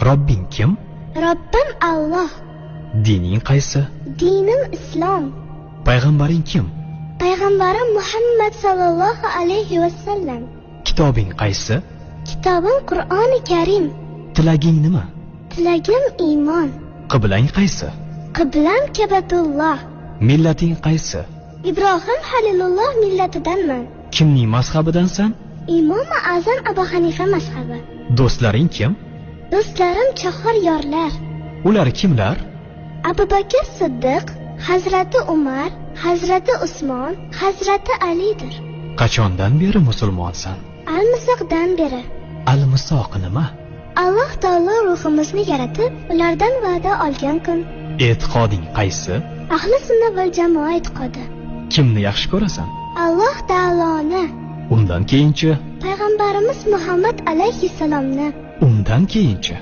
Robbing kim? Robbim Alloh. Dining qaysi? Dinim Islom. Payg'ambaring kim? Payg'ambarim Muhammad sallallohu alayhi vasallam. Kitobing qaysi? Kitobim Qur'oni Karim. Tilaging nima? Tilagim iymon. Qiblang qaysi? Qiblam Kabatulloh. Millating qaysi? Ibrohim Halilulloh millatidanman. Kimning mazhabidansan? Imom Azam Abu Hanifa mazhabi. Do'stlaring kim? Do'stlarim chahor yorlar. Ular kimlar? Abu Bakr Siddiq, Hazrati Umar, Hazrati Usmon, Hazrati Alidir. Qachondan beri musulmonsan? Al-Misoqdan beri. Al-Misoq nima? Alloh taolo ruhimizni yaratib, ulardan va'da olgan kun. E'tiqoding qaysi? Ahli sunna val jamoa e'tiqodi. Kimni yaxshi ko'rasan? Alloh taoloni. Undan keyinchi? Payg'ambarimiz Muhammad alayhissalomni. Undan keyinchi?